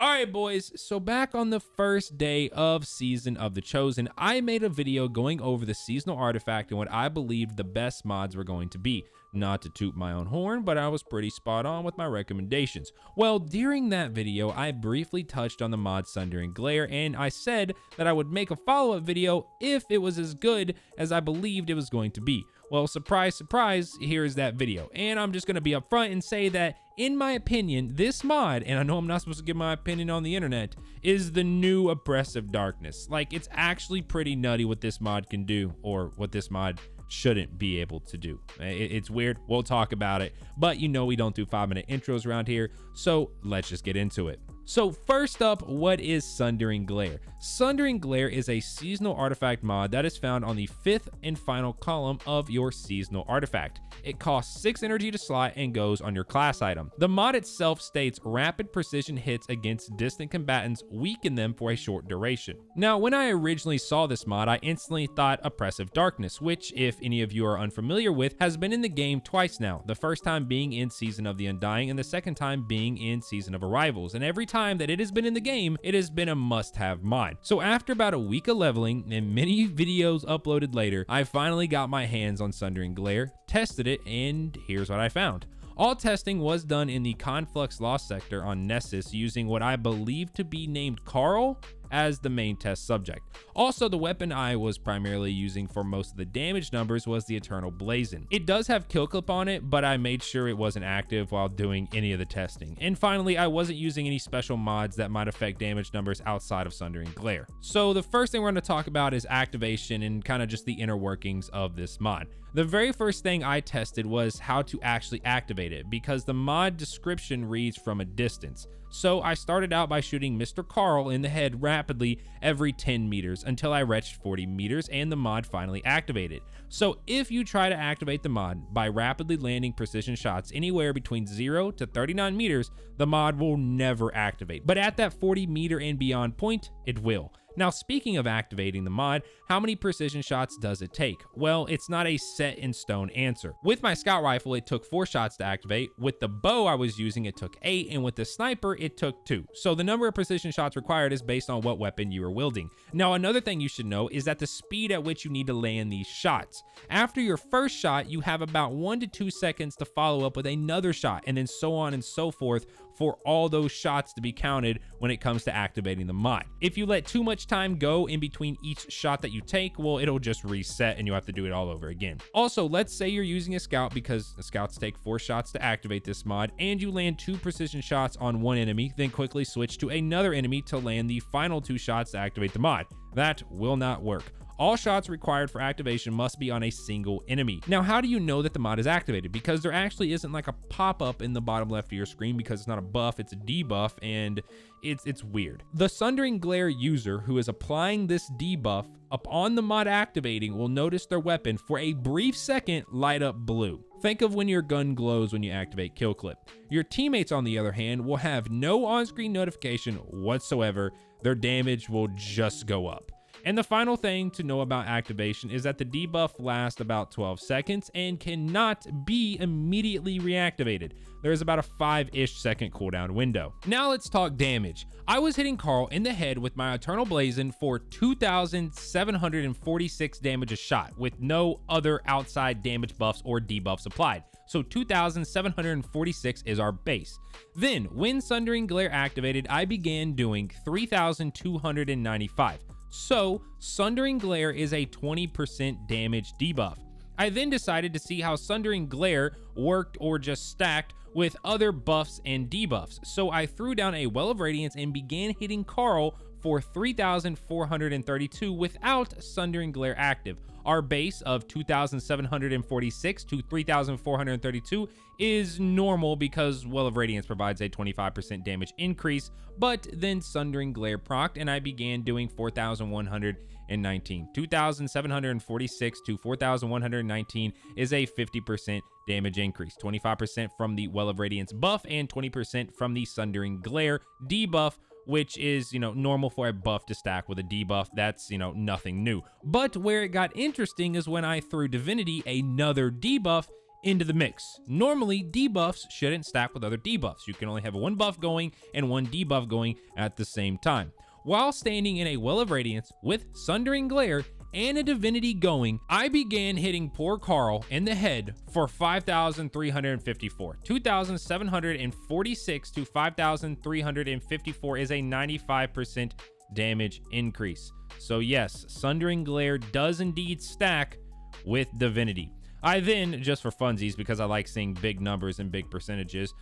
Alright boys, so back on the first day of Season of the Chosen, I made a video going over the seasonal artifact and what I believed the best mods were going to be. Not to toot my own horn, but I was pretty spot on with my recommendations. Well, during that video, I briefly touched on the mod Sundering Glare, and I said that I would make a follow-up video if it was as good as I believed it was going to be. Well, surprise, surprise, here's that video. And I'm just gonna be upfront and say that, in my opinion, this mod, and I know I'm not supposed to give my opinion on the internet, is the new oppressive darkness. Like, it's actually pretty nutty what this mod can do, or what this mod shouldn't be able to do. It's weird, we'll talk about it, but you know we don't do 5-minute intros around here, so let's just get into it. So first up, what is Sundering Glare? Sundering Glare is a seasonal artifact mod that is found on the 5th and final column of your seasonal artifact. It costs 6 energy to slot and goes on your class item. The mod itself states rapid precision hits against distant combatants weaken them for a short duration. Now, when I originally saw this mod, I instantly thought Oppressive Darkness, which, if any of you are unfamiliar with, has been in the game twice now. The first time being in Season of the Undying and the second time being in Season of Arrivals. And every time that it has been in the game, it has been a must-have mod. So after about a week of leveling and many videos uploaded later, I finally got my hands on Sundering Glare, tested it, and here's what I found. All testing was done in the Conflux Lost sector on Nessus using what I believe to be named Carl as the main test subject. Also, the weapon I was primarily using for most of the damage numbers was the Eternal Blazon. It does have kill clip on it, but I made sure it wasn't active while doing any of the testing. And finally, I wasn't using any special mods that might affect damage numbers outside of Sundering Glare. So the first thing we're going to talk about is activation and kind of just the inner workings of this mod. The very first thing I tested was how to actually activate it, because the mod description reads from a distance. So I started out by shooting Mr. Carl in the head rapidly every 10 meters until I reached 40 meters and the mod finally activated. So if you try to activate the mod by rapidly landing precision shots anywhere between 0 to 39 meters, the mod will never activate. But at that 40 meter and beyond point, it will. Now, speaking of activating the mod, how many precision shots does it take? Well, it's not a set in stone answer. With my scout rifle, it took 4 shots to activate. With the bow I was using, it took 8, and with the sniper, it took 2. So the number of precision shots required is based on what weapon you are wielding. Now, another thing you should know is that the speed at which you need to land these shots. After your first shot, you have about 1 to 2 seconds to follow up with another shot, and then so on and so forth for all those shots to be counted when it comes to activating the mod. If you let too much time go in between each shot that you take, well, it'll just reset and you'll have to do it all over again. Also, let's say you're using a scout, because the scouts take 4 shots to activate this mod, and you land 2 precision shots on one enemy, then quickly switch to another enemy to land the final 2 shots to activate the mod. That will not work. All shots required for activation must be on a single enemy. Now, how do you know that the mod is activated? Because there actually isn't like a pop-up in the bottom left of your screen, because it's not a buff, it's a debuff, and it's weird. The Sundering Glare user who is applying this debuff upon the mod activating will notice their weapon for a brief second light up blue. Think of when your gun glows when you activate kill clip. Your teammates, on the other hand, will have no on-screen notification whatsoever. Their damage will just go up. And the final thing to know about activation is that the debuff lasts about 12 seconds and cannot be immediately reactivated. There's about a 5-ish second cooldown window. Now let's talk damage. I was hitting Carl in the head with my Eternal Blazon for 2,746 damage a shot, with no other outside damage buffs or debuffs applied. So 2,746 is our base. Then, when Sundering Glare activated, I began doing 3,295. So, Sundering Glare is a 20% damage debuff. I then decided to see how Sundering Glare worked or just stacked with other buffs and debuffs. So I threw down a Well of Radiance and began hitting Carl for 3,432 without Sundering Glare active. Our base of 2,746 to 3,432 is normal because Well of Radiance provides a 25% damage increase, but then Sundering Glare procced and I began doing 4,119. 2,746 to 4,119 is a 50% damage increase, 25% from the Well of Radiance buff and 20% from the Sundering Glare debuff, which is, normal for a buff to stack with a debuff. That's, nothing new. But where it got interesting is when I threw Divinity, another debuff, into the mix. Normally, debuffs shouldn't stack with other debuffs. You can only have one buff going and one debuff going at the same time. While standing in a Well of Radiance with Sundering Glare and a Divinity going, I began hitting poor Carl in the head for 5,354. 2,746 to 5,354 is a 95% damage increase. So yes, Sundering Glare does indeed stack with Divinity. I then, just for funsies, because I like seeing big numbers and big percentages,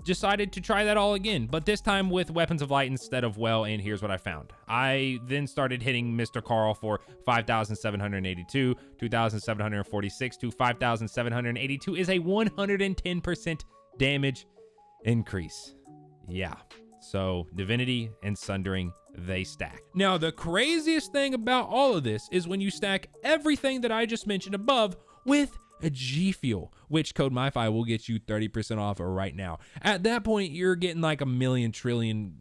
decided to try that all again, but this time with Weapons of Light instead of Well, and here's what I found. I then started hitting Mr. Carl for 5,782, 2,746 to 5,782 is a 110% damage increase. Yeah, so Divinity and Sundering, they stack. Now, the craziest thing about all of this is when you stack everything that I just mentioned above with a GFUEL, which code myfi will get you 30% off right now. At that point, you're getting like a million trillion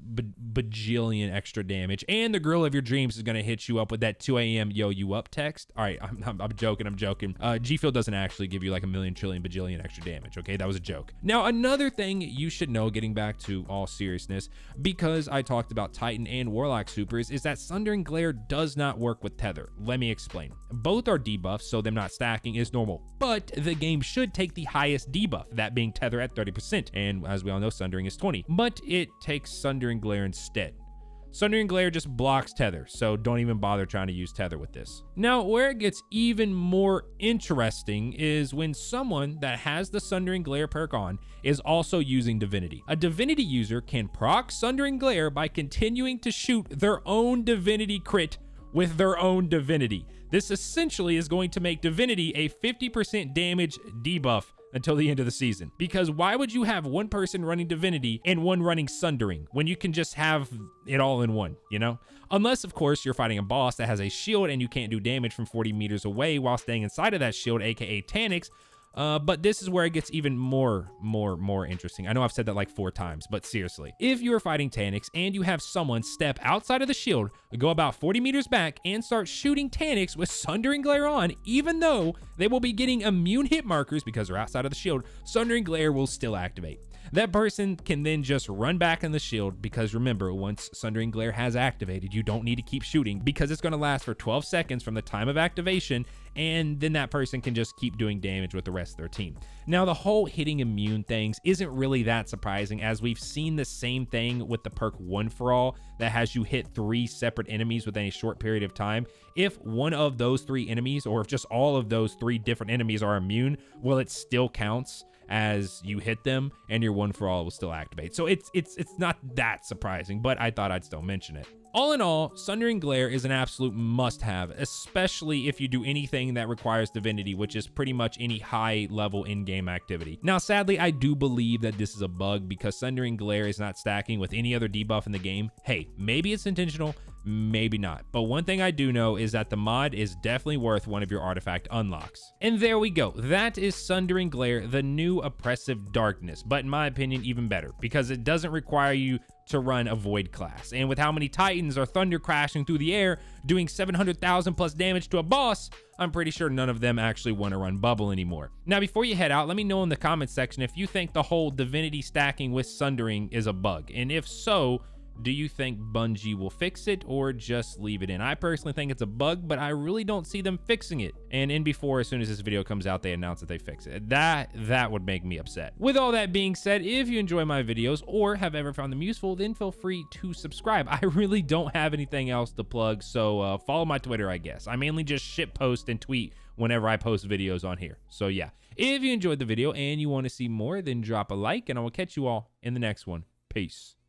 bajillion extra damage, and the girl of your dreams is gonna hit you up with that 2 a.m. yo you up text. All right, I'm joking. GFUEL doesn't actually give you like a million trillion bajillion extra damage. Okay, that was a joke. Now, another thing you should know, getting back to all seriousness, because I talked about Titan and Warlock supers, is that Sundering Glare does not work with Tether. Let me explain. Both are debuffs, so them not stacking is normal, but the game should take the highest debuff, that being Tether at 30%, and as we all know, Sundering is 20, but it takes Sundering Glare instead. Sundering Glare just blocks Tether, so don't even bother trying to use Tether with this. Now, where it gets even more interesting is when someone that has the Sundering Glare perk on is also using Divinity. A Divinity user can proc Sundering Glare by continuing to shoot their own Divinity crit with their own Divinity. This essentially is going to make Divinity a 50% damage debuff until the end of the season. Because why would you have one person running Divinity and one running Sundering when you can just have it all in one, you know? Unless, of course, you're fighting a boss that has a shield and you can't do damage from 40 meters away while staying inside of that shield, aka Taniks. But this is where it gets even more interesting. I know I've said that like 4 times, but seriously. If you are fighting Taniks and you have someone step outside of the shield, go about 40 meters back, and start shooting Taniks with Sundering Glare on, even though they will be getting immune hit markers because they're outside of the shield, Sundering Glare will still activate. That person can then just run back in the shield, because remember, once Sundering Glare has activated, you don't need to keep shooting because it's going to last for 12 seconds from the time of activation, and then that person can just keep doing damage with the rest of their team. Now, the whole hitting immune things isn't really that surprising, as we've seen the same thing with the perk One for All that has you hit 3 separate enemies within a short period of time. If one of those 3 enemies, or if just all of those 3 different enemies are immune, well, it still counts as you hit them, and your One for All will still activate. So it's not that surprising, but I thought I'd still mention it. All in all, Sundering Glare is an absolute must-have, especially if you do anything that requires Divinity, which is pretty much any high-level in-game activity. Now, sadly, I do believe that this is a bug because Sundering Glare is not stacking with any other debuff in the game. Hey, maybe it's intentional, maybe not. But one thing I do know is that the mod is definitely worth one of your artifact unlocks. And there we go. That is Sundering Glare, the new oppressive darkness, but in my opinion, even better, because it doesn't require you to run a void class. And with how many titans are thunder crashing through the air doing 700,000 plus damage to a boss, I'm pretty sure none of them actually want to run bubble anymore. Now, before you head out, let me know in the comments section if you think the whole Divinity stacking with Sundering is a bug, and if so, do you think Bungie will fix it or just leave it in? I personally think it's a bug, but I really don't see them fixing it. And in before, as soon as this video comes out, they announce that they fix it. That would make me upset. With all that being said, if you enjoy my videos or have ever found them useful, then feel free to subscribe. I really don't have anything else to plug, so follow my Twitter, I guess. I mainly just shitpost and tweet whenever I post videos on here. So yeah, if you enjoyed the video and you want to see more, then drop a like, and I will catch you all in the next one. Peace.